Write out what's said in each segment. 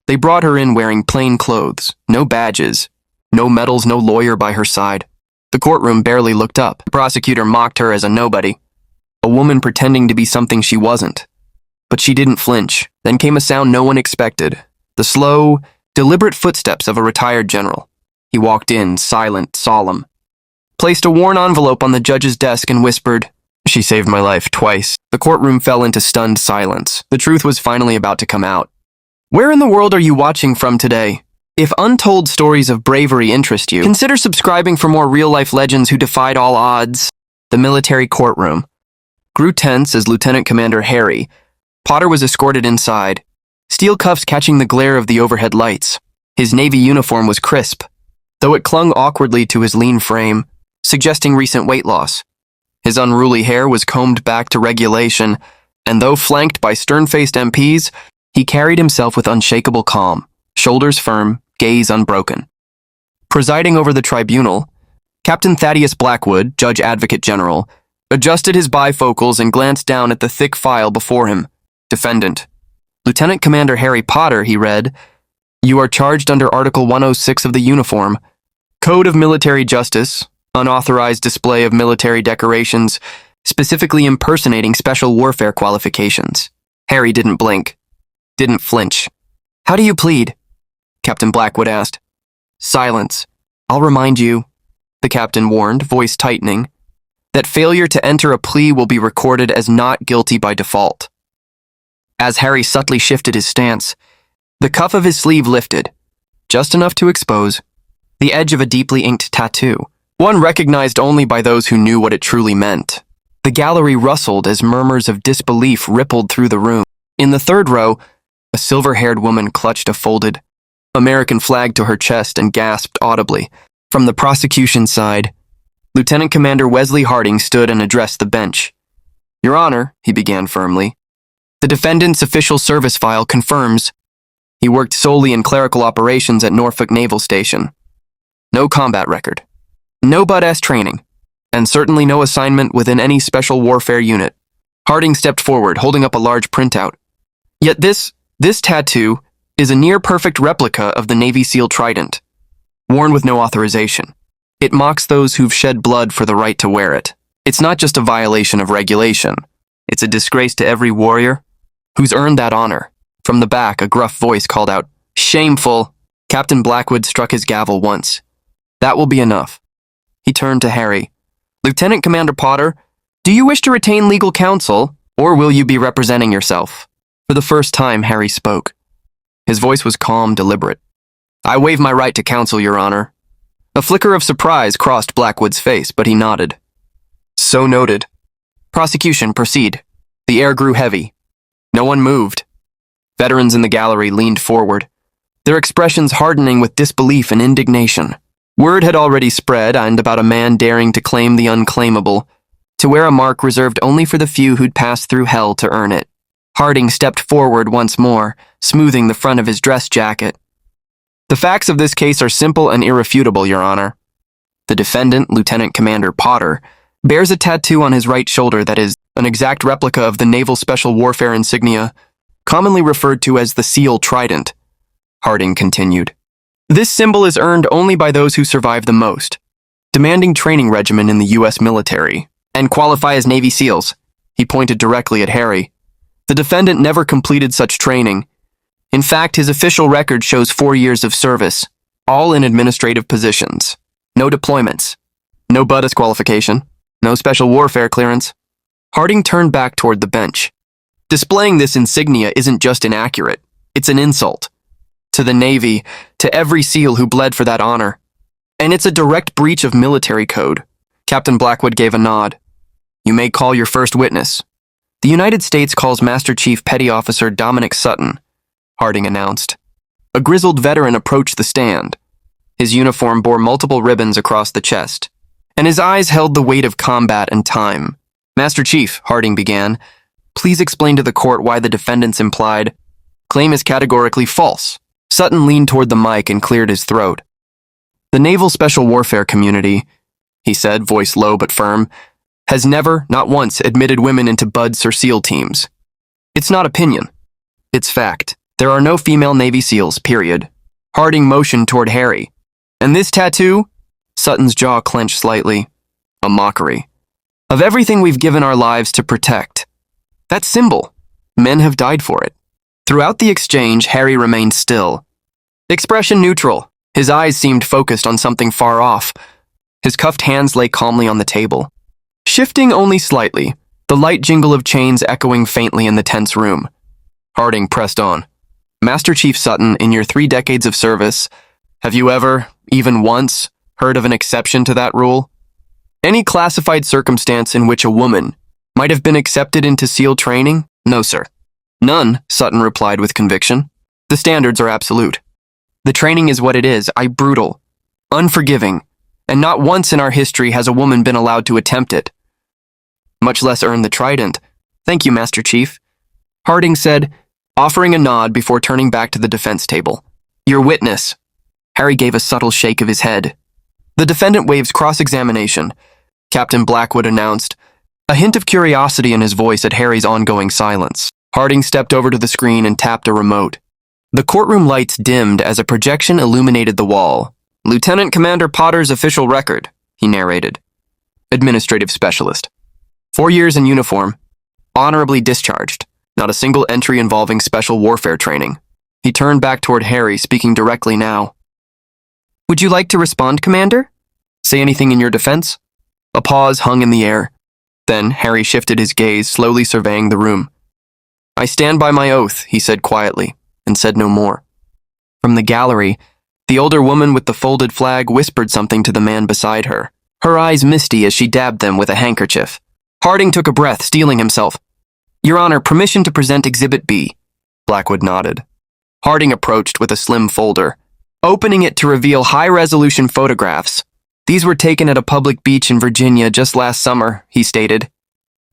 They brought her in wearing plain clothes, no badges, no medals, no lawyer by her side. The courtroom barely looked up. The prosecutor mocked her as a nobody, a woman pretending to be something she wasn't. But she didn't flinch. Then came a sound no one expected, the slow, deliberate footsteps of a retired general. He walked in, silent, solemn, placed a worn envelope on the judge's desk and whispered, "She saved my life twice." The courtroom fell into stunned silence. The truth was finally about to come out. Where in the world are you watching from today? If untold stories of bravery interest you, consider subscribing for more real-life legends who defied all odds. The military courtroom grew tense as Lieutenant Commander Harry Potter was escorted inside, steel cuffs catching the glare of the overhead lights. His Navy uniform was crisp, though it clung awkwardly to his lean frame, suggesting recent weight loss. His unruly hair was combed back to regulation, and though flanked by stern-faced MPs, he carried himself with unshakable calm, shoulders firm, gaze unbroken. Presiding over the tribunal, Captain Thaddeus Blackwood, Judge Advocate General, adjusted his bifocals and glanced down at the thick file before him. Defendant. Lieutenant Commander Harry Potter, he read, "You are charged under Article 106 of the Uniform, Code of Military Justice, unauthorized display of military decorations, specifically impersonating special warfare qualifications." Harry didn't blink, didn't flinch. "How do you plead?" Captain Blackwood asked. "Silence. I'll remind you," the captain warned, voice tightening, "that failure to enter a plea will be recorded as not guilty by default." As Harry subtly shifted his stance, the cuff of his sleeve lifted, just enough to expose the edge of a deeply inked tattoo, one recognized only by those who knew what it truly meant. The gallery rustled as murmurs of disbelief rippled through the room. In the third row, a silver-haired woman clutched a folded American flag to her chest and gasped audibly. From the prosecution side, Lieutenant Commander Wesley Harding stood and addressed the bench. "Your Honor," he began firmly, "the defendant's official service file confirms he worked solely in clerical operations at Norfolk Naval Station. No combat record, no Bud-S training, and certainly no assignment within any special warfare unit." Harding stepped forward, holding up a large printout. "Yet this tattoo is a near-perfect replica of the Navy SEAL trident, worn with no authorization. It mocks those who've shed blood for the right to wear it. It's not just a violation of regulation. It's a disgrace to every warrior who's earned that honor." From the back, a gruff voice called out, "Shameful!" Captain Blackwood struck his gavel once. "That will be enough." He turned to Harry. "Lieutenant Commander Potter, do you wish to retain legal counsel, or will you be representing yourself?" For the first time, Harry spoke. His voice was calm, deliberate. "I waive my right to counsel, Your Honor." A flicker of surprise crossed Blackwood's face, but he nodded. "So noted." "Prosecution, proceed." The air grew heavy. No one moved. Veterans in the gallery leaned forward, their expressions hardening with disbelief and indignation. Word had already spread and about a man daring to claim the unclaimable, to wear a mark reserved only for the few who'd passed through hell to earn it. Harding stepped forward once more, smoothing the front of his dress jacket. "The facts of this case are simple and irrefutable, Your Honor. The defendant, Lieutenant Commander Potter, bears a tattoo on his right shoulder that is an exact replica of the Naval Special Warfare insignia, commonly referred to as the SEAL Trident," Harding continued. "This symbol is earned only by those who survive the most demanding training regimen in the U.S. military and qualify as Navy SEALs." He pointed directly at Harry. "The defendant never completed such training. In fact, his official record shows 4 years of service, all in administrative positions. No deployments, no Bud-S qualification, no special warfare clearance." Harding turned back toward the bench. "Displaying this insignia isn't just inaccurate, it's an insult. To the Navy, to every SEAL who bled for that honor. And it's a direct breach of military code." Captain Blackwood gave a nod. "You may call your first witness." "The United States calls Master Chief Petty Officer Dominic Sutton," Harding announced. A grizzled veteran approached the stand. His uniform bore multiple ribbons across the chest, and his eyes held the weight of combat and time. "Master Chief," Harding began, "please explain to the court why the defendant's implied claim is categorically false." Sutton leaned toward the mic and cleared his throat. "The Naval Special Warfare community," he said, voice low but firm, "has never, not once, admitted women into Buds or SEAL teams. It's not opinion. It's fact. There are no female Navy SEALs, period. Harding motioned toward Harry. And this tattoo? Sutton's jaw clenched slightly. A mockery. Of everything we've given our lives to protect. That symbol. Men have died for it. Throughout the exchange, Harry remained still. Expression neutral. His eyes seemed focused on something far off. His cuffed hands lay calmly on the table. Shifting only slightly, the light jingle of chains echoing faintly in the tense room. Harding pressed on. Master Chief Sutton, in your 3 decades of service, have you ever, even once, heard of an exception to that rule? Any classified circumstance in which a woman might have been accepted into SEAL training? No, sir. None, Sutton replied with conviction. The standards are absolute. The training is what it is, brutal, unforgiving, and not once in our history has a woman been allowed to attempt it. Much less earn the trident. Thank you, Master Chief, Harding said, offering a nod before turning back to the defense table. Your witness. Harry gave a subtle shake of his head. The defendant waives cross-examination, Captain Blackwood announced, a hint of curiosity in his voice at Harry's ongoing silence. Harding stepped over to the screen and tapped a remote. The courtroom lights dimmed as a projection illuminated the wall. Lieutenant Commander Potter's official record, he narrated. Administrative specialist. 4 years in uniform. Honorably discharged. Not a single entry involving special warfare training. He turned back toward Harry, speaking directly now. Would you like to respond, Commander? Say anything in your defense? A pause hung in the air. Then Harry shifted his gaze, slowly surveying the room. I stand by my oath, he said quietly, and said no more. From the gallery, the older woman with the folded flag whispered something to the man beside her, her eyes misty as she dabbed them with a handkerchief. Harding took a breath, steeling himself. Your Honor, permission to present Exhibit B. Blackwood nodded. Harding approached with a slim folder, opening it to reveal high-resolution photographs. These were taken at a public beach in Virginia just last summer, he stated.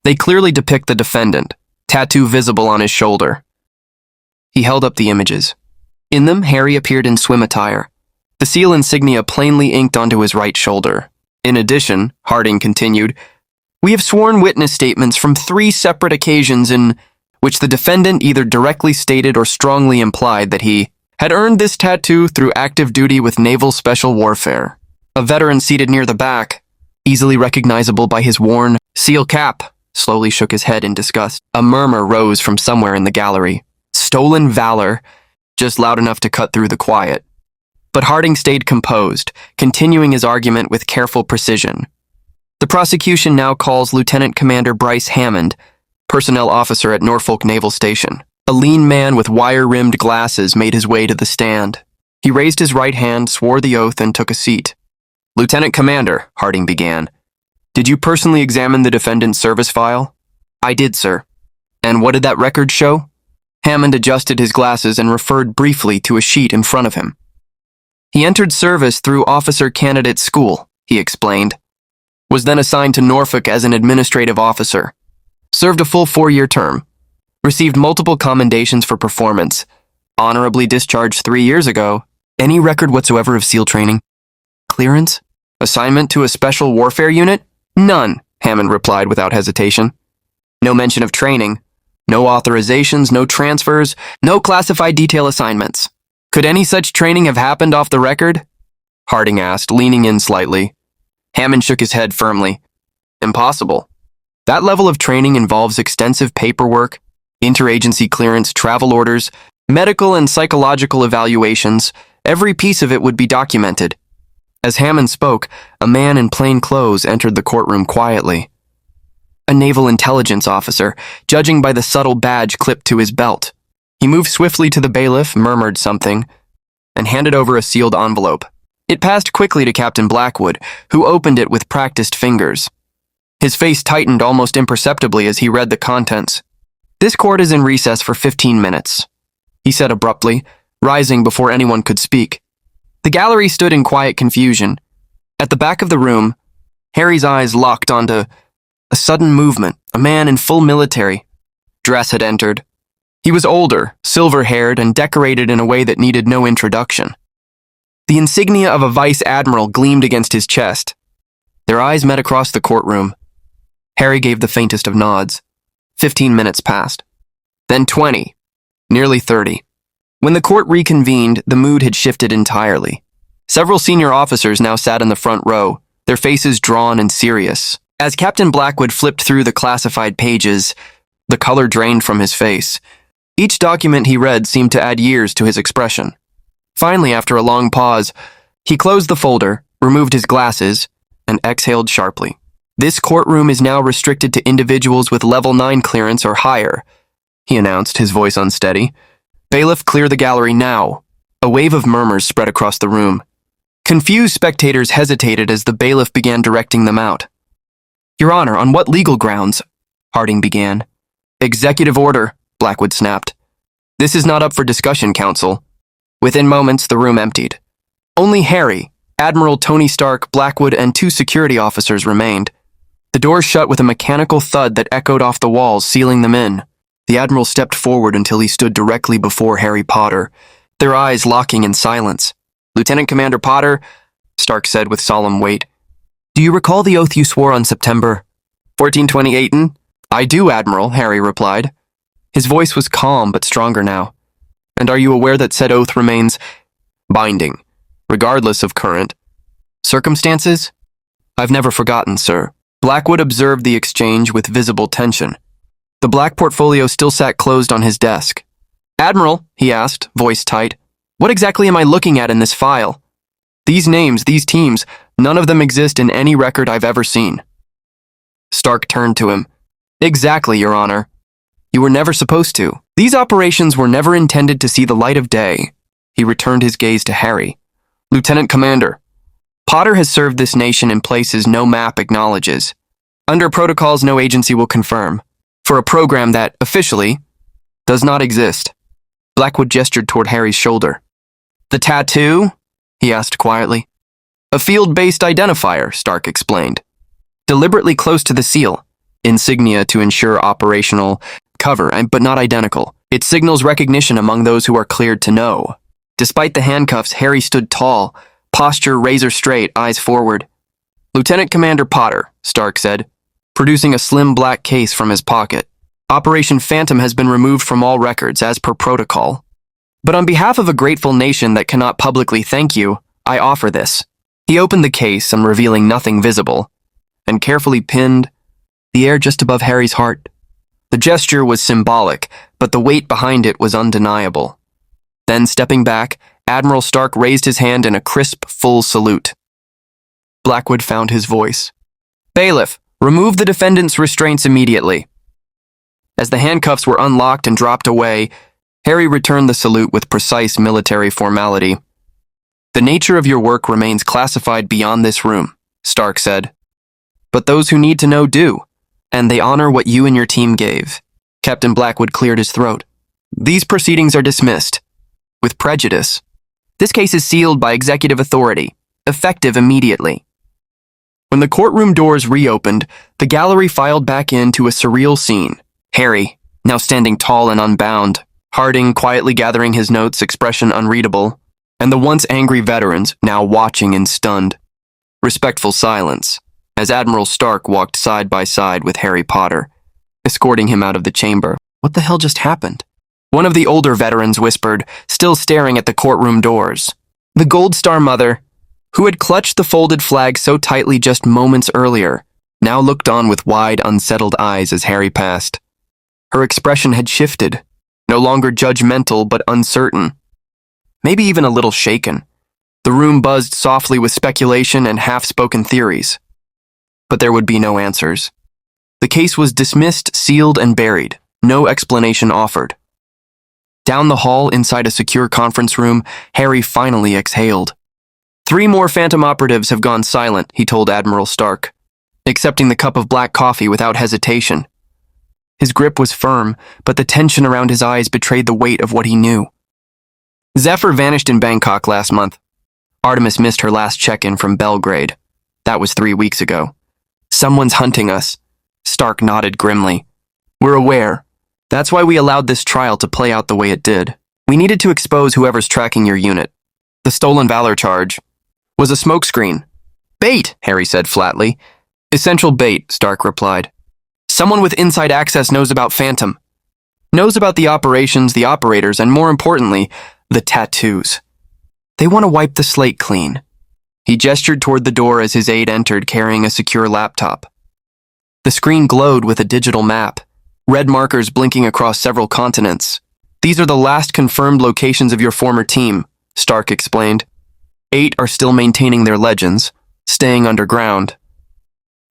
They clearly depict the defendant, tattoo visible on his shoulder. He held up the images. In them, Harry appeared in swim attire, the SEAL insignia plainly inked onto his right shoulder. In addition, Harding continued, we have sworn witness statements from 3 separate occasions in which the defendant either directly stated or strongly implied that he had earned this tattoo through active duty with Naval Special Warfare. A veteran seated near the back, easily recognizable by his worn SEAL cap, slowly shook his head in disgust. A murmur rose from somewhere in the gallery. Stolen valor, just loud enough to cut through the quiet. But Harding stayed composed, continuing his argument with careful precision. The prosecution now calls Lieutenant Commander Bryce Hammond, personnel officer at Norfolk Naval Station. A lean man with wire-rimmed glasses made his way to the stand. He raised his right hand, swore the oath, and took a seat. Lieutenant Commander, Harding began, did you personally examine the defendant's service file? I did, sir. And what did that record show? Hammond adjusted his glasses and referred briefly to a sheet in front of him. He entered service through Officer Candidate School, he explained. Was then assigned to Norfolk as an administrative officer. Served a full 4-year term. Received multiple commendations for performance. Honorably discharged 3 years ago. Any record whatsoever of SEAL training? Clearance? Assignment to a special warfare unit? None, Hammond replied without hesitation. No mention of training. No authorizations, no transfers, no classified detail assignments. Could any such training have happened off the record? Harding asked, leaning in slightly. Hammond shook his head firmly. Impossible. That level of training involves extensive paperwork, interagency clearance, travel orders, medical and psychological evaluations. Every piece of it would be documented. As Hammond spoke, a man in plain clothes entered the courtroom quietly. A naval intelligence officer, judging by the subtle badge clipped to his belt. He moved swiftly to the bailiff, murmured something, and handed over a sealed envelope. It passed quickly to Captain Blackwood, who opened it with practiced fingers. His face tightened almost imperceptibly as he read the contents. This court is in recess for 15 minutes, he said abruptly, rising before anyone could speak. The gallery stood in quiet confusion. At the back of the room, Harry's eyes locked onto a sudden movement. A man in full military dress had entered. He was older, silver-haired, and decorated in a way that needed no introduction. The insignia of a vice admiral gleamed against his chest. Their eyes met across the courtroom. Harry gave the faintest of nods. 15 minutes passed. Then 20. Nearly 30. When the court reconvened, the mood had shifted entirely. Several senior officers now sat in the front row, their faces drawn and serious. As Captain Blackwood flipped through the classified pages, the color drained from his face. Each document he read seemed to add years to his expression. Finally, after a long pause, he closed the folder, removed his glasses, and exhaled sharply. This courtroom is now restricted to individuals with level 9 clearance or higher, he announced, his voice unsteady. Bailiff, clear the gallery now. A wave of murmurs spread across the room. Confused spectators hesitated as the bailiff began directing them out. Your Honor, on what legal grounds? Harding began. Executive order, Blackwood snapped. This is not up for discussion, counsel. Within moments, the room emptied. Only Harry, Admiral Tony Stark, Blackwood, and 2 security officers remained. The doors shut with a mechanical thud that echoed off the walls, sealing them in. The Admiral stepped forward until he stood directly before Harry Potter, their eyes locking in silence. Lieutenant Commander Potter, Stark said with solemn weight, do you recall the oath you swore on September 1428? I do, Admiral, Harry replied. His voice was calm but stronger now. And are you aware that said oath remains binding, regardless of current circumstances? I've never forgotten, sir. Blackwood observed the exchange with visible tension. The black portfolio still sat closed on his desk. Admiral, he asked, voice tight, what exactly am I looking at in this file? These names, these teams, none of them exist in any record I've ever seen. Stark turned to him. Exactly, Your Honor. You were never supposed to. These operations were never intended to see the light of day. He returned his gaze to Harry. Lieutenant Commander, Potter has served this nation in places no map acknowledges. Under protocols no agency will confirm. For a program that, officially, does not exist. Blackwood gestured toward Harry's shoulder. The tattoo? He asked quietly. A field-based identifier, Stark explained. Deliberately close to the seal. Insignia to ensure operational cover, but not identical. It signals recognition among those who are cleared to know. Despite the handcuffs, Harry stood tall, posture razor straight, eyes forward. Lieutenant Commander Potter, Stark said, producing a slim black case from his pocket. Operation Phantom has been removed from all records, as per protocol. But on behalf of a grateful nation that cannot publicly thank you, I offer this. He opened the case, revealing nothing visible, and carefully pinned the air just above Harry's heart. The gesture was symbolic, but the weight behind it was undeniable. Then, stepping back, Admiral Stark raised his hand in a crisp, full salute. Blackwood found his voice. Bailiff, remove the defendant's restraints immediately. As the handcuffs were unlocked and dropped away, Harry returned the salute with precise military formality. The nature of your work remains classified beyond this room, Stark said. But those who need to know do, and they honor what you and your team gave. Captain Blackwood cleared his throat. These proceedings are dismissed. With prejudice. This case is sealed by executive authority, effective immediately. When the courtroom doors reopened, the gallery filed back into a surreal scene. Harry, now standing tall and unbound, Harding quietly gathering his notes, expression unreadable, and the once angry veterans now watching in stunned, respectful silence, as Admiral Stark walked side by side with Harry Potter, escorting him out of the chamber. What the hell just happened? One of the older veterans whispered, still staring at the courtroom doors. The Gold Star mother, who had clutched the folded flag so tightly just moments earlier, now looked on with wide, unsettled eyes as Harry passed. Her expression had shifted, no longer judgmental but uncertain, maybe even a little shaken. The room buzzed softly with speculation and half-spoken theories. But there would be no answers. The case was dismissed, sealed, and buried, no explanation offered. Down the hall, inside a secure conference room, Harry finally exhaled. 3 more Phantom operatives have gone silent, he told Admiral Stark, accepting the cup of black coffee without hesitation. His grip was firm, but the tension around his eyes betrayed the weight of what he knew. Zephyr vanished in Bangkok last month. Artemis missed her last check-in from Belgrade. That was 3 weeks ago. Someone's hunting us. Stark nodded grimly. We're aware. That's why we allowed this trial to play out the way it did. We needed to expose whoever's tracking your unit. The stolen valor charge was a smokescreen. Bait, Harry said flatly. Essential bait, Stark replied. Someone with inside access knows about Phantom. Knows about the operations, the operators, and more importantly, the tattoos. They want to wipe the slate clean. He gestured toward the door as his aide entered carrying a secure laptop. The screen glowed with a digital map, red markers blinking across several continents. These are the last confirmed locations of your former team, Stark explained. 8 are still maintaining their legends, staying underground.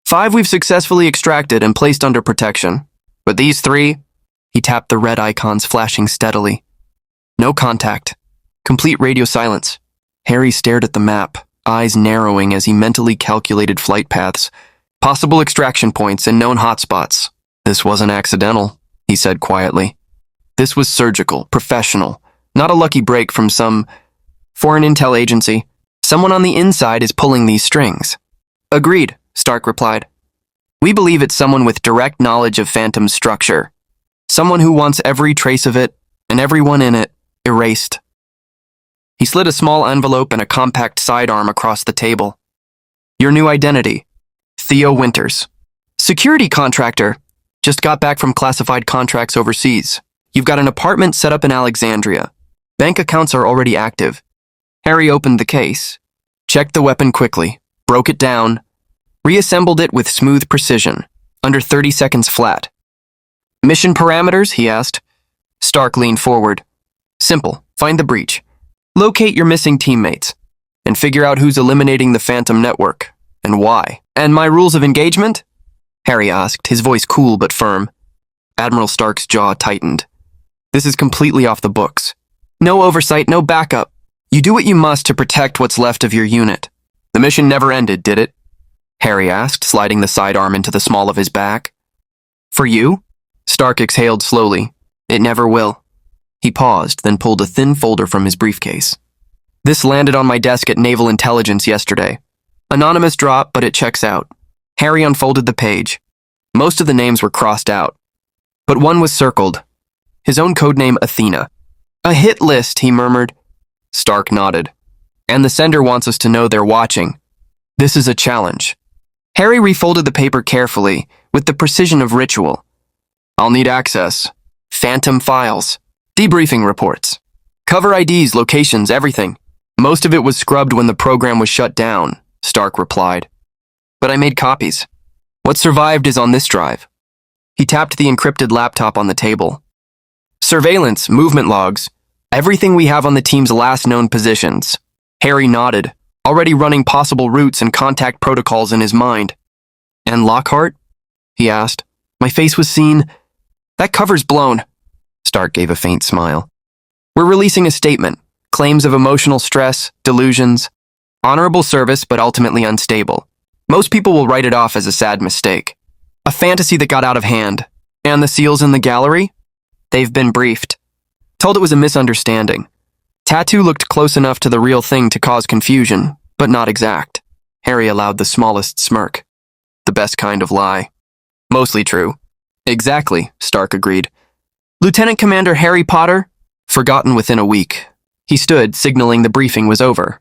5 we've successfully extracted and placed under protection. But these 3, he tapped the red icons flashing steadily. No contact. Complete radio silence. Harry stared at the map, eyes narrowing as he mentally calculated flight paths, possible extraction points, and known hotspots. This wasn't accidental, he said quietly. This was surgical, professional, not a lucky break from some foreign intel agency. Someone on the inside is pulling these strings. Agreed, Stark replied. We believe it's someone with direct knowledge of Phantom's structure. Someone who wants every trace of it, and everyone in it, erased. He slid a small envelope and a compact sidearm across the table. Your new identity. Theo Winters. Security contractor. Just got back from classified contracts overseas. You've got an apartment set up in Alexandria. Bank accounts are already active. Harry opened the case, checked the weapon quickly, broke it down, reassembled it with smooth precision, under 30 seconds flat. Mission parameters, he asked. Stark leaned forward. Simple. Find the breach. Locate your missing teammates. And figure out who's eliminating the Phantom network, and why. And my rules of engagement? Harry asked, his voice cool but firm. Admiral Stark's jaw tightened. This is completely off the books. No oversight, no backup. You do what you must to protect what's left of your unit. The mission never ended, did it? Harry asked, sliding the sidearm into the small of his back. For you? Stark exhaled slowly. It never will. He paused, then pulled a thin folder from his briefcase. This landed on my desk at Naval Intelligence yesterday. Anonymous drop, but it checks out. Harry unfolded the page. Most of the names were crossed out. But one was circled. His own codename Athena. A hit list, he murmured. Stark nodded. And the sender wants us to know they're watching. This is a challenge. Harry refolded the paper carefully, with the precision of ritual. I'll need access. Phantom files. Debriefing reports. Cover IDs, locations, everything. Most of it was scrubbed when the program was shut down, Stark replied. But I made copies. What survived is on this drive. He tapped the encrypted laptop on the table. Surveillance, movement logs, everything we have on the team's last known positions. Harry nodded, already running possible routes and contact protocols in his mind. And Lockhart? He asked. My face was seen. That cover's blown. Stark gave a faint smile. We're releasing a statement. Claims of emotional stress, delusions. Honorable service, but ultimately unstable. Most people will write it off as a sad mistake. A fantasy that got out of hand. And the SEALs in the gallery? They've been briefed. Told it was a misunderstanding. Tattoo looked close enough to the real thing to cause confusion, but not exact. Harry allowed the smallest smirk. The best kind of lie. Mostly true. Exactly, Stark agreed. Lieutenant Commander Harry Potter? Forgotten within a week. He stood, signaling the briefing was over.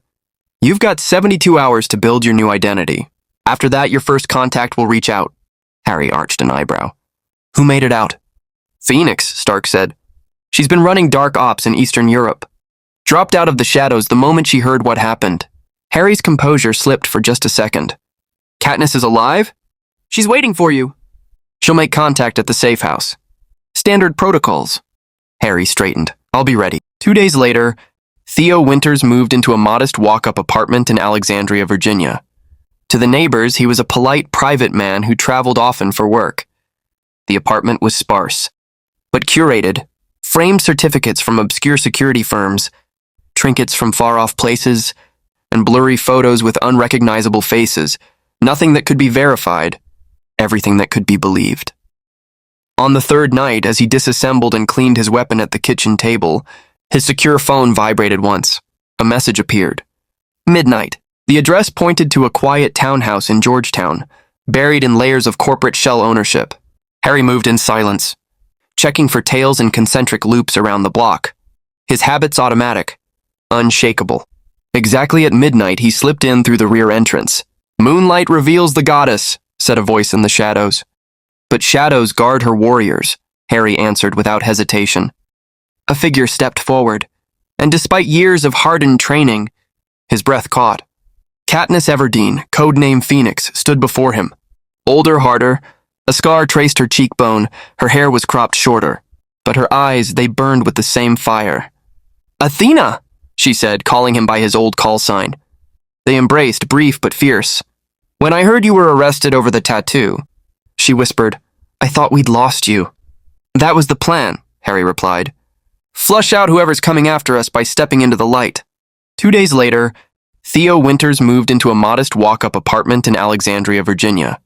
You've got 72 hours to build your new identity. After that, your first contact will reach out. Harry arched an eyebrow. Who made it out? Phoenix, Stark said. She's been running dark ops in Eastern Europe. Dropped out of the shadows the moment she heard what happened. Harry's composure slipped for just a second. Katniss is alive? She's waiting for you. She'll make contact at the safe house. Standard protocols. Harry straightened. I'll be ready. 2 days later, Theo Winters moved into a modest walk-up apartment in Alexandria, Virginia. To the neighbors, he was a polite private man who traveled often for work. The apartment was sparse, but curated. Framed certificates from obscure security firms, trinkets from far-off places, and blurry photos with unrecognizable faces. Nothing that could be verified, everything that could be believed. On the third night, as he disassembled and cleaned his weapon at the kitchen table, his secure phone vibrated once. A message appeared. Midnight. The address pointed to a quiet townhouse in Georgetown, buried in layers of corporate shell ownership. Harry moved in silence, checking for tails and concentric loops around the block. His habits automatic, unshakable. Exactly at midnight, he slipped in through the rear entrance. Moonlight reveals the goddess, said a voice in the shadows. But shadows guard her warriors. Harry answered without hesitation. A figure stepped forward, and despite years of hardened training, his breath caught. Katniss Everdeen, codename Phoenix, stood before him. Older, harder, a scar traced her cheekbone, her hair was cropped shorter, but her eyes, they burned with the same fire. "Athena!" she said, calling him by his old call sign. They embraced, brief but fierce. "When I heard you were arrested over the tattoo," she whispered, "I thought we'd lost you." "That was the plan," Harry replied. "Flush out whoever's coming after us by stepping into the light." 2 days later, Theo Winters moved into a modest walk-up apartment in Alexandria, Virginia.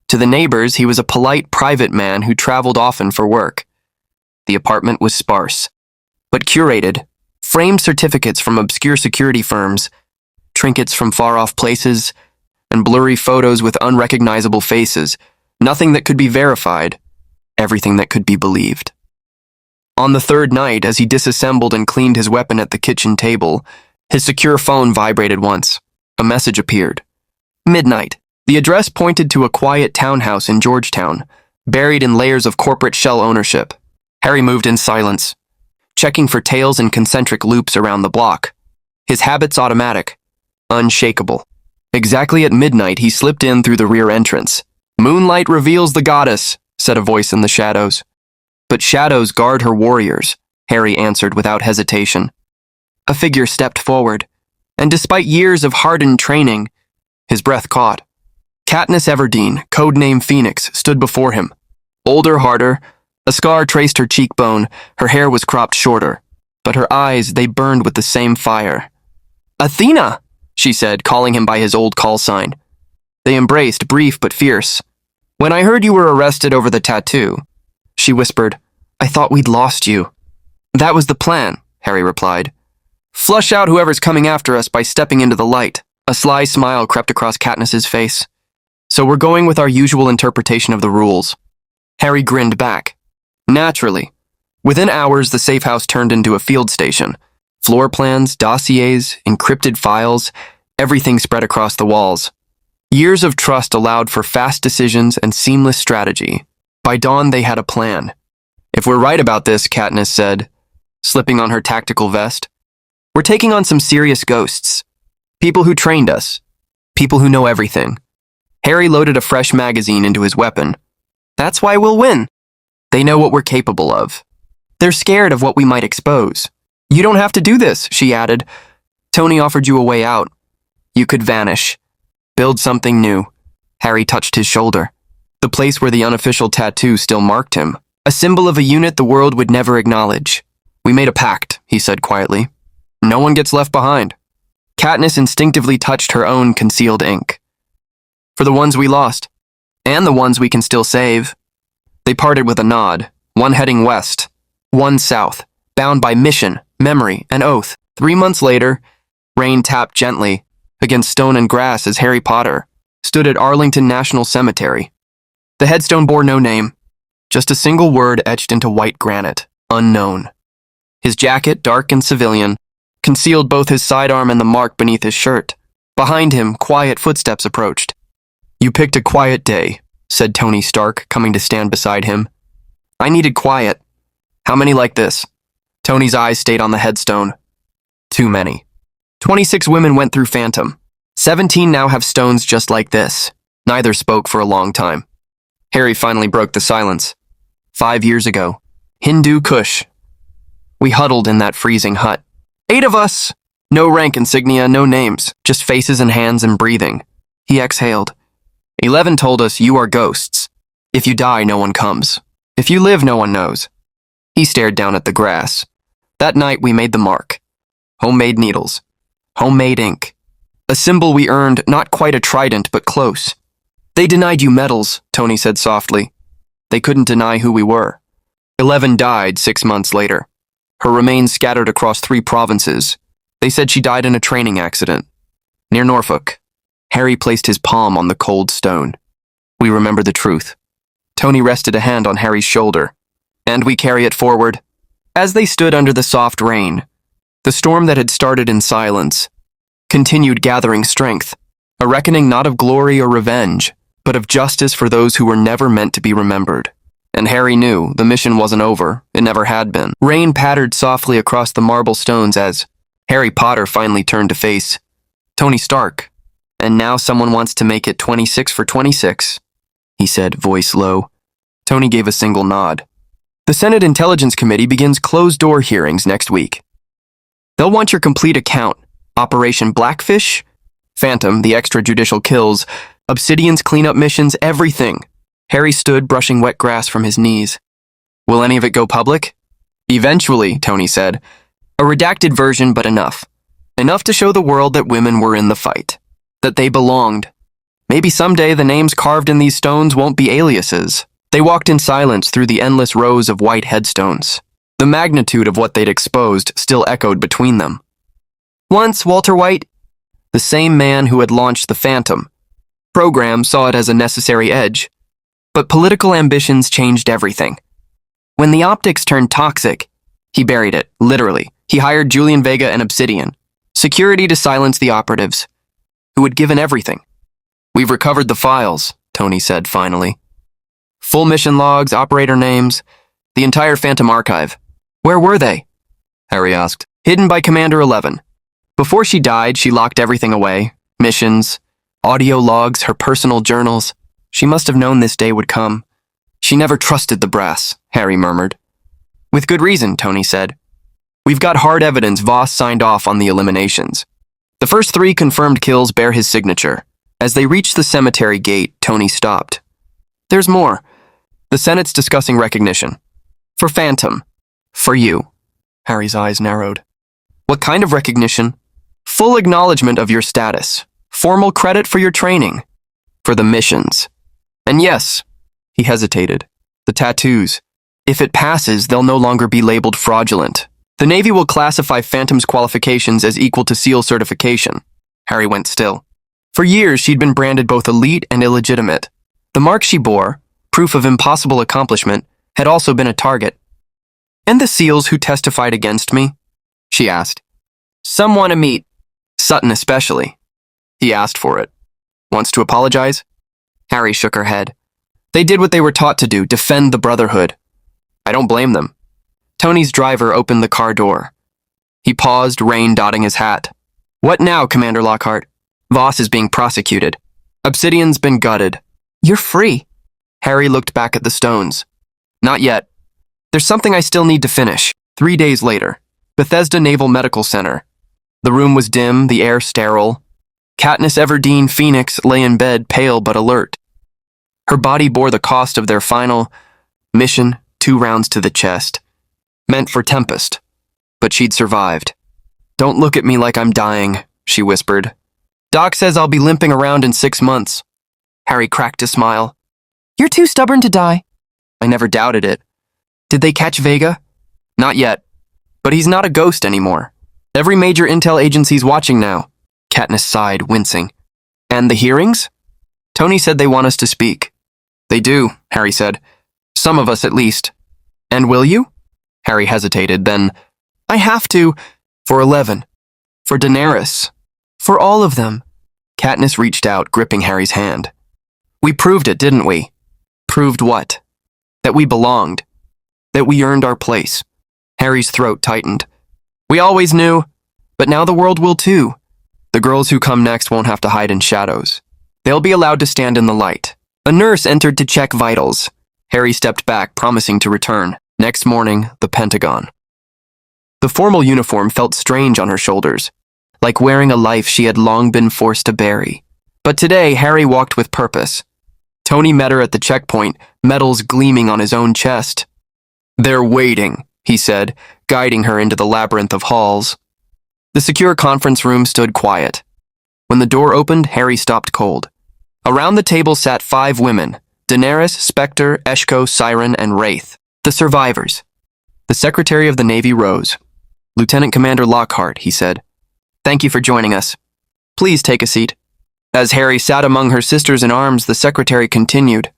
To the neighbors, he was a polite, private man who traveled often for work. The apartment was sparse, but curated, framed certificates from obscure security firms, trinkets from far-off places, and blurry photos with unrecognizable faces, nothing that could be verified, everything that could be believed. On the third night, as he disassembled and cleaned his weapon at the kitchen table, his secure phone vibrated once. A message appeared. Midnight. The address pointed to a quiet townhouse in Georgetown, buried in layers of corporate shell ownership. Harry moved in silence, checking for tails and concentric loops around the block. His habits automatic, unshakable. Exactly at midnight, he slipped in through the rear entrance. "Moonlight reveals the goddess," said a voice in the shadows. "But shadows guard her warriors," Harry answered without hesitation. A figure stepped forward, and despite years of hardened training, his breath caught. Katniss Everdeen, codename Phoenix, stood before him. Older, harder, a scar traced her cheekbone, her hair was cropped shorter, but her eyes, they burned with the same fire. "Athena!" she said, calling him by his old call sign. They embraced, brief but fierce. "When I heard you were arrested over the tattoo," she whispered, "I thought we'd lost you." "That was the plan," Harry replied. "Flush out whoever's coming after us by stepping into the light." A sly smile crept across Katniss's face. "So we're going with our usual interpretation of the rules." Harry grinned back. "Naturally." Within hours, the safe house turned into a field station. Floor plans, dossiers, encrypted files, everything spread across the walls. Years of trust allowed for fast decisions and seamless strategy. By dawn, they had a plan. "If we're right about this," Katniss said, slipping on her tactical vest, "we're taking on some serious ghosts. People who trained us. People who know everything." Harry loaded a fresh magazine into his weapon. "That's why we'll win. They know what we're capable of. They're scared of what we might expose." "You don't have to do this," she added. "Tony offered you a way out. You could vanish. Build something new." Harry touched his shoulder. The place where the unofficial tattoo still marked him. A symbol of a unit the world would never acknowledge. "We made a pact," he said quietly. "No one gets left behind." Katniss instinctively touched her own concealed ink. "For the ones we lost, and the ones we can still save." They parted with a nod, one heading west, one south, bound by mission, memory, and oath. 3 months later, rain tapped gently against stone and grass as Harry Potter stood at Arlington National Cemetery. The headstone bore no name, just a single word etched into white granite, unknown. His jacket, dark and civilian, concealed both his sidearm and the mark beneath his shirt. Behind him, quiet footsteps approached. "You picked a quiet day," said Tony Stark, coming to stand beside him. "I needed quiet. How many like this?" Tony's eyes stayed on the headstone. "Too many." 26 women went through Phantom. 17 now have stones just like this. Neither spoke for a long time. Harry finally broke the silence. 5 years ago, Hindu Kush. We huddled in that freezing hut. 8 of us! No rank insignia, no names, just faces and hands and breathing. He exhaled. 11 told us, "You are ghosts. If you die, no one comes. If you live, no one knows." He stared down at the grass. That night, we made the mark. Homemade needles. Homemade ink. A symbol we earned, not quite a trident, but close. "They denied you medals," Tony said softly. "They couldn't deny who we were." 11 died 6 months later. Her remains scattered across 3 provinces. They said she died in a training accident. Near Norfolk. Harry placed his palm on the cold stone. "We remember the truth." Tony rested a hand on Harry's shoulder. "And we carry it forward." As they stood under the soft rain, the storm that had started in silence continued gathering strength, a reckoning not of glory or revenge, but of justice for those who were never meant to be remembered. And Harry knew the mission wasn't over. It never had been. Rain pattered softly across the marble stones as Harry Potter finally turned to face Tony Stark. And now someone wants to make it 26 for 26, he said, voice low. Tony gave a single nod. The Senate Intelligence Committee begins closed-door hearings next week. They'll want your complete account. Operation Blackfish, Phantom, the extrajudicial kills, Obsidian's cleanup missions, everything. Harry stood, brushing wet grass from his knees. Will any of it go public? Eventually, Tony said. A redacted version, but enough. Enough to show the world that women were in the fight. That they belonged. Maybe someday the names carved in these stones won't be aliases. They walked in silence through the endless rows of white headstones. The magnitude of what they'd exposed still echoed between them. Once, Walter White, the same man who had launched the Phantom, program saw it as a necessary edge. But political ambitions changed everything. When the optics turned toxic, he buried it, literally. He hired Julian Vega and Obsidian, security to silence the operatives, who had given everything. We've recovered the files, Tony said finally. Full mission logs, operator names, the entire Phantom archive. Where were they? Harry asked. Hidden by Commander 11. Before she died, she locked everything away. Missions, audio logs, her personal journals. She must have known this day would come. She never trusted the brass, Harry murmured. With good reason, Tony said. We've got hard evidence Voss signed off on the eliminations. The first 3 confirmed kills bear his signature. As they reached the cemetery gate, Tony stopped. There's more. The Senate's discussing recognition. For Phantom. For you. Harry's eyes narrowed. What kind of recognition? Full acknowledgement of your status. Formal credit for your training. For the missions. And yes, he hesitated, the tattoos. If it passes, they'll no longer be labeled fraudulent. The Navy will classify Phantom's qualifications as equal to SEAL certification. Harry went still. For years, she'd been branded both elite and illegitimate. The mark she bore, proof of impossible accomplishment, had also been a target. And the SEALs who testified against me? She asked. Some want to meet. Sutton especially. He asked for it. Wants to apologize? Harry shook her head. They did what they were taught to do, defend the Brotherhood. I don't blame them. Tony's driver opened the car door. He paused, rain dotting his hat. What now, Commander Lockhart? Voss is being prosecuted. Obsidian's been gutted. You're free. Harry looked back at the stones. Not yet. There's something I still need to finish. 3 days later. Bethesda Naval Medical Center. The room was dim, the air sterile. Katniss Everdeen Phoenix lay in bed, pale but alert. Her body bore the cost of their final mission, 2 rounds to the chest. Meant for Tempest. But she'd survived. Don't look at me like I'm dying, she whispered. Doc says I'll be limping around in 6 months. Harry cracked a smile. You're too stubborn to die. I never doubted it. Did they catch Vega? Not yet. But he's not a ghost anymore. Every major intel agency's watching now. Katniss sighed, wincing. And the hearings? Tony said they want us to speak. They do, Harry said. Some of us at least. And will you? Harry hesitated, then, I have to. For 11. For Daenerys. For all of them. Katniss reached out, gripping Harry's hand. We proved it, didn't we? Proved what? That we belonged. That we earned our place. Harry's throat tightened. We always knew, but now the world will too. The girls who come next won't have to hide in shadows. They'll be allowed to stand in the light. A nurse entered to check vitals. Harry stepped back, promising to return. Next morning, the Pentagon. The formal uniform felt strange on her shoulders, like wearing a life she had long been forced to bury. But today, Harry walked with purpose. Tony met her at the checkpoint, medals gleaming on his own chest. They're waiting, he said, guiding her into the labyrinth of halls. The secure conference room stood quiet. When the door opened, Harry stopped cold. Around the table sat 5 women, Daenerys, Spectre, Eshko, Siren, and Wraith, the survivors. The Secretary of the Navy rose. Lieutenant Commander Lockhart, he said. Thank you for joining us. Please take a seat. As Harry sat among her sisters in arms, the Secretary continued.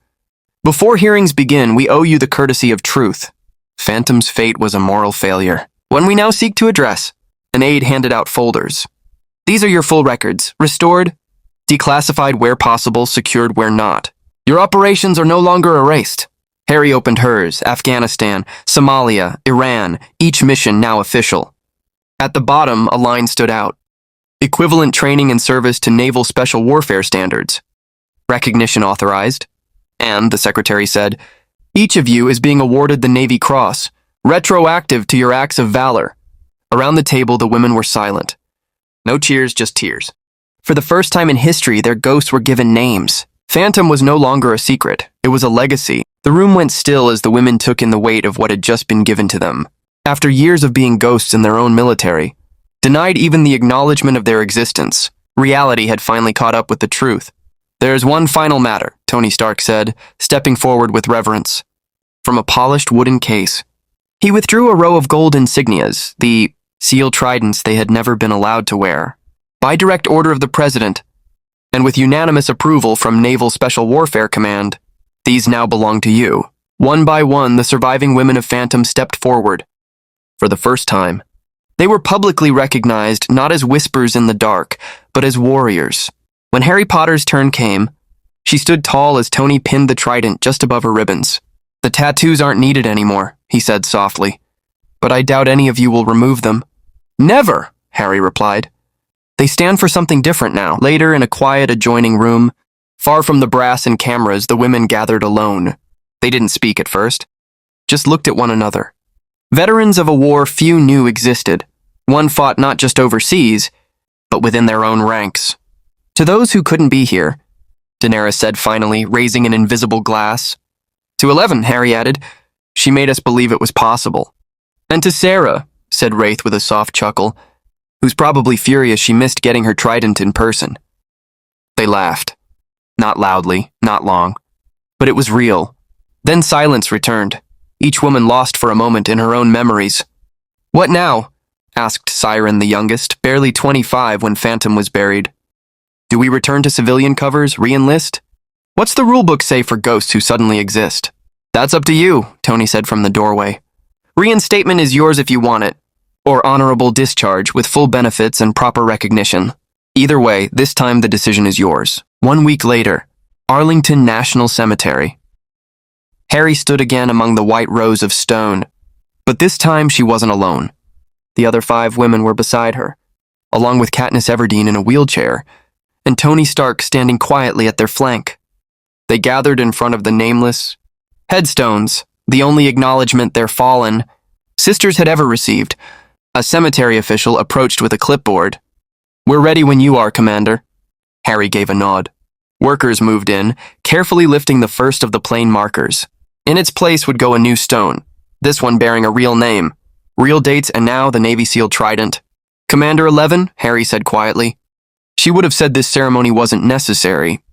Before hearings begin, we owe you the courtesy of truth. Phantom's fate was a moral failure. One we now seek to address. An aide handed out folders. These are your full records, restored, declassified where possible, secured where not. Your operations are no longer erased. Harry opened hers, Afghanistan, Somalia, Iran, each mission now official. At the bottom, a line stood out. Equivalent training and service to naval special warfare standards. Recognition authorized. And, the secretary said, each of you is being awarded the Navy Cross, retroactive to your acts of valor. Around the table, the women were silent. No cheers, just tears. For the first time in history, their ghosts were given names. Phantom was no longer a secret. It was a legacy. The room went still as the women took in the weight of what had just been given to them. After years of being ghosts in their own military, denied even the acknowledgement of their existence, reality had finally caught up with the truth. There is one final matter, Tony Stark said, stepping forward with reverence. From a polished wooden case, he withdrew a row of gold insignias, the seal tridents they had never been allowed to wear. By direct order of the President, and with unanimous approval from Naval Special Warfare Command, these now belong to you. One by one, the surviving women of Phantom stepped forward. For the first time, they were publicly recognized not as whispers in the dark, but as warriors. When Harry Potter's turn came, she stood tall as Tony pinned the trident just above her ribbons. The tattoos aren't needed anymore, he said softly, but I doubt any of you will remove them. Never, Harry replied. They stand for something different now. Later, in a quiet adjoining room, far from the brass and cameras, the women gathered alone. They didn't speak at first, just looked at one another. Veterans of a war few knew existed. One fought not just overseas, but within their own ranks. To those who couldn't be here, Daenerys said finally, raising an invisible glass. To 11, Harry added. She made us believe it was possible. And to Sarah, said Wraith with a soft chuckle, who's probably furious she missed getting her trident in person. They laughed. Not loudly, not long. But it was real. Then silence returned, each woman lost for a moment in her own memories. What now? Asked Siren the youngest, barely 25 when Phantom was buried. Do we return to civilian covers, re-enlist? What's the rulebook say for ghosts who suddenly exist? That's up to you, Tony said from the doorway. Reinstatement is yours if you want it, or honorable discharge with full benefits and proper recognition. Either way, this time the decision is yours. 1 week later, Arlington National Cemetery. Harry stood again among the white rows of stone, but this time she wasn't alone. The other 5 women were beside her, along with Katniss Everdeen in a wheelchair, and Tony Stark standing quietly at their flank. They gathered in front of the nameless headstones, the only acknowledgement their fallen sisters had ever received. A cemetery official approached with a clipboard. We're ready when you are, Commander. Harry gave a nod. Workers moved in, carefully lifting the first of the plain markers. In its place would go a new stone, this one bearing a real name, real dates, and now the Navy SEAL trident. Commander 11, Harry said quietly. She would have said this ceremony wasn't necessary,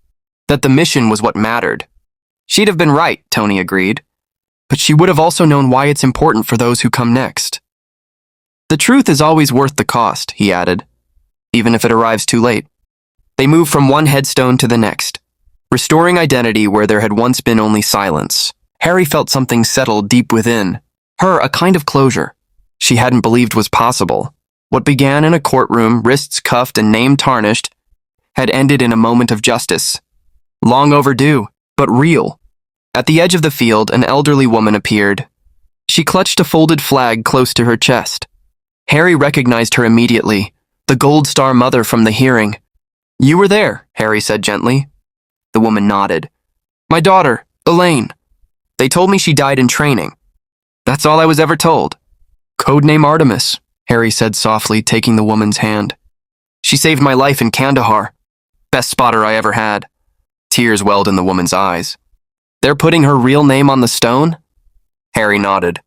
that the mission was what mattered. She'd have been right, Tony agreed. But she would have also known why it's important for those who come next. The truth is always worth the cost, he added, even if it arrives too late. They moved from one headstone to the next, restoring identity where there had once been only silence. Harry felt something settle deep within. Her, a kind of closure she hadn't believed was possible. What began in a courtroom, wrists cuffed and name tarnished, had ended in a moment of justice. Long overdue, but real. At the edge of the field, an elderly woman appeared. She clutched a folded flag close to her chest. Harry recognized her immediately, the Gold Star mother from the hearing. You were there, Harry said gently. The woman nodded. My daughter, Elaine. They told me she died in training. That's all I was ever told. Codename Artemis, Harry said softly, taking the woman's hand. She saved my life in Kandahar. Best spotter I ever had. Tears welled in the woman's eyes. They're putting her real name on the stone? Harry nodded.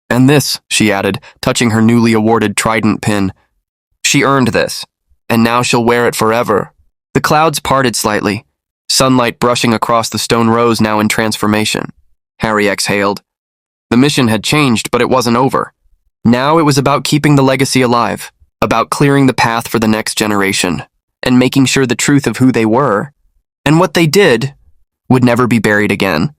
And this, she added, touching her newly awarded trident pin. She earned this, and now she'll wear it forever. The clouds parted slightly, sunlight brushing across the stone rose now in transformation. Harry exhaled. The mission had changed, but it wasn't over. Now it was about keeping the legacy alive, about clearing the path for the next generation, and making sure the truth of who they were, and what they did, would never be buried again.